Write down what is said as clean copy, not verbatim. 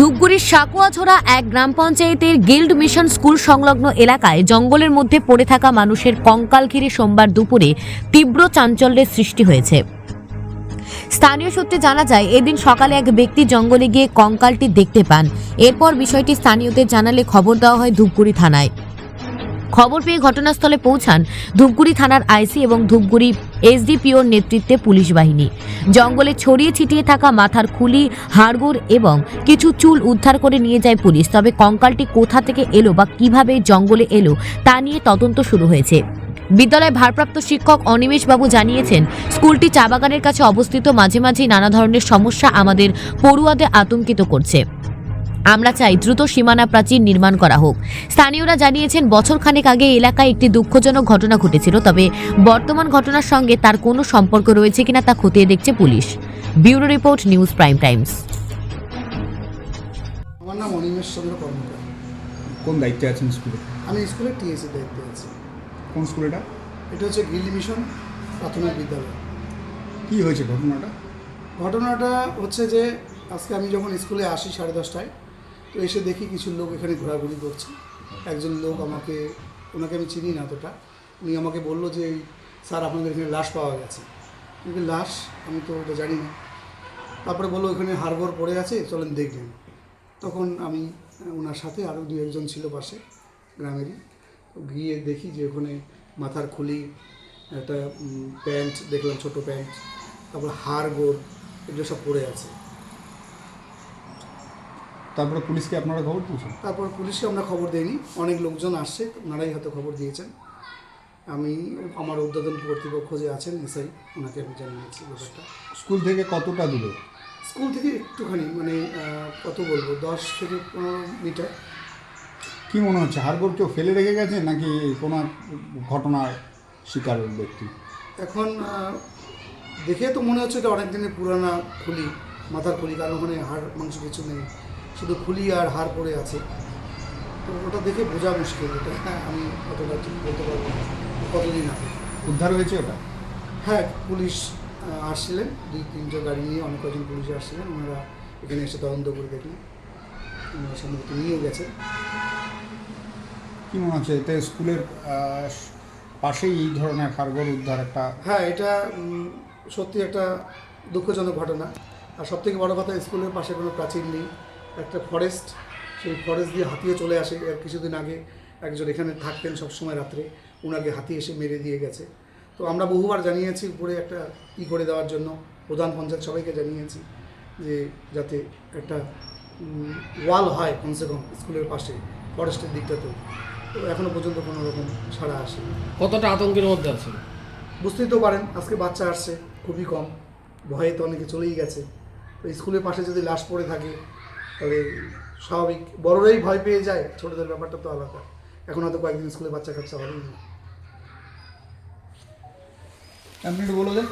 ধূপগুড়ির সাকুয়াছড়া এক গ্রাম পঞ্চায়েতের guild mission school সংলগ্ন এলাকায় জঙ্গলের মধ্যে পড়ে থাকা মানুষের কঙ্কাল ঘিরে সোমবার দুপুরে তীব্র চাঞ্চল্যের সৃষ্টি হয়েছে। স্থানীয় সূত্রে জানা যায়, এদিন সকালে এক ব্যক্তি জঙ্গলে গিয়ে কঙ্কালটি দেখতে পান। এরপর বিষয়টি স্থানীয়দের জানালে খবর দেওয়া হয় ধূপগুড়ি থানায়। খবর পেয়ে ঘটনাস্থলে পৌঁছান ধূপগুড়ি থানার আইসি এবং ধূপগুড়ি এসডিপিওর নেতৃত্বে পুলিশ বাহিনী। জঙ্গলে ছড়িয়ে ছিটিয়ে থাকা মাথার খুলি, হাড়গোড় এবং কিছু চুল উদ্ধার করে নিয়ে যায় পুলিশ। তবে কঙ্কালটি কোথা থেকে এলো বা কিভাবে জঙ্গলে এলো তা নিয়ে তদন্ত শুরু হয়েছে। বিদ্যালয়ের ভারপ্রাপ্ত শিক্ষক অনিমেষ বাবু জানিয়েছেন, স্কুলটি চা বাগানের কাছে অবস্থিত। মাঝে মাঝেই নানা ধরনের সমস্যা আমাদের পড়ুয়াদের আতঙ্কিত করছে। আমরা চাই দ্রুত সীমানা প্রাচীর নির্মাণ করা হোক। স্থানীয়রা জানিয়েছেন, বছরখানেক আগে এলাকায় একটি দুঃখজনক ঘটনা ঘটেছিল, তবে বর্তমান ঘটনার সঙ্গে তার কোনো সম্পর্ক রয়েছে কিনা তা খতিয়ে দেখছে police. Bureau report, news prime Times. আমার নাম অনিমেষ চন্দ্র কর্মকার। কোন দায়িত্বে আছেন স্কুলে? আমি স্কুলে টিএসি দায়িত্বে আছি। কোন স্কুল এটা? এটা হচ্ছে গিল্ড মিশন প্রাথমিক বিদ্যালয়। কি হয়েছে ঘটনাটা? ঘটনাটা হচ্ছে যে আজকে আমি যখন স্কুলে আসি 10:30টায়, তো এসে দেখি কিছু লোক এখানে ঘোরাঘুরি করছে। একজন লোক ওনাকে আমি চিনি না অতটা, উনি আমাকে বললো যে স্যার আপনাদের এখানে লাশ পাওয়া গেছে। কিন্তু লাশ আমি তো ওটা জানি না। তারপরে বললো ওখানে হাড়গোড় পড়ে আছে, চলেন দেখবেন। তখন আমি ওনার সাথে আরও 2-1 ছিল পাশে গ্রামেরই, গিয়ে দেখি যে ওখানে মাথার খুলি, একটা প্যান্ট দেখলাম, ছোটো প্যান্ট, তারপর হাড়গোড়, এগুলো সব পড়ে আছে। তারপরে পুলিশকে আপনারা খবর দিয়েছেন? তারপর পুলিশকে আমরা খবর দিইনি, অনেক লোকজন আসছে, ওনারাই হয়তো খবর দিয়েছেন। আমি আমার উদ্বোধন কর্তৃপক্ষ যে আছেন এসআই, ওনাকে আমি জানিয়েছি ব্যাপারটা। স্কুল থেকে কতটা দূরে? স্কুল থেকে একটুখানি, মানে কত বলবো, 10 থেকে 15 মিটার। কি মনে হচ্ছে, হাড়গোড় কেউ ফেলে রেখে গেছে নাকি কোনো ঘটনার শিকার ব্যক্তি? এখন দেখে তো মনে হচ্ছে এটা অনেক দিনের পুরানা খুলি, মাথার খুলি, কারণ ওখানে হাড় মাংস কিছু নেই, শুধু খুলি আর হাড় পড়ে আছে। তো ওটা দেখে বোঝা মুশকিল, এটা আমি অতটা ঠিক বলতে পারবো না কতদিন আগে উদ্ধার হয়েছে ওটা? হ্যাঁ, পুলিশ আসছিলেন, 2-3টা গাড়ি নিয়ে অনেক কজন পুলিশ আসছিলেন। ওনারা এখানে এসে তদন্ত করে দেখলেন, ওনারা সম্ভবত নিয়েও গেছেন। কি মনে হচ্ছে এতে স্কুলের পাশেই এই ধরনের হাড়গোড় উদ্ধার একটা? হ্যাঁ, এটা সত্যি একটা দুঃখজনক ঘটনা। আর সবথেকে বড় কথা, স্কুলের পাশে কোনো প্রাচীর নেই, একটা ফরেস্ট, সেই ফরেস্ট দিয়ে হাতিয়ে চলে আসে। আর কিছুদিন আগে একজন এখানে থাকতেন সবসময় রাত্রে, ওনাকে হাতি এসে মেরে দিয়ে গেছে। তো আমরা বহুবার জানিয়েছি উপরে একটা করে দেওয়ার জন্য, প্রধান পঞ্চায়েত সবাইকে জানিয়েছি যে যাতে একটা ওয়াল হয় কমসে কম স্কুলের পাশে, ফরেস্টের দিকটাতেও। তো এখনও পর্যন্ত কোনো রকম সাড়া আসেনি। কতটা আতঙ্কের মধ্যে আছে? বুঝতেই তো পারেন, আজকে বাচ্চা আসছে খুবই কম, ভয়ে তো অনেকে চলেই গেছে। তো স্কুলের পাশে যদি লাশ পড়ে থাকে তাহলে স্বাভাবিক, বড়রাই ভয় পেয়ে যায়, ছোটদের ব্যাপারটা তো আলাদা। এখন হয়তো কয়েকদিন স্কুলে বাচ্চা কাচ্চা হবেই না। আপনি একটু বলে দেন।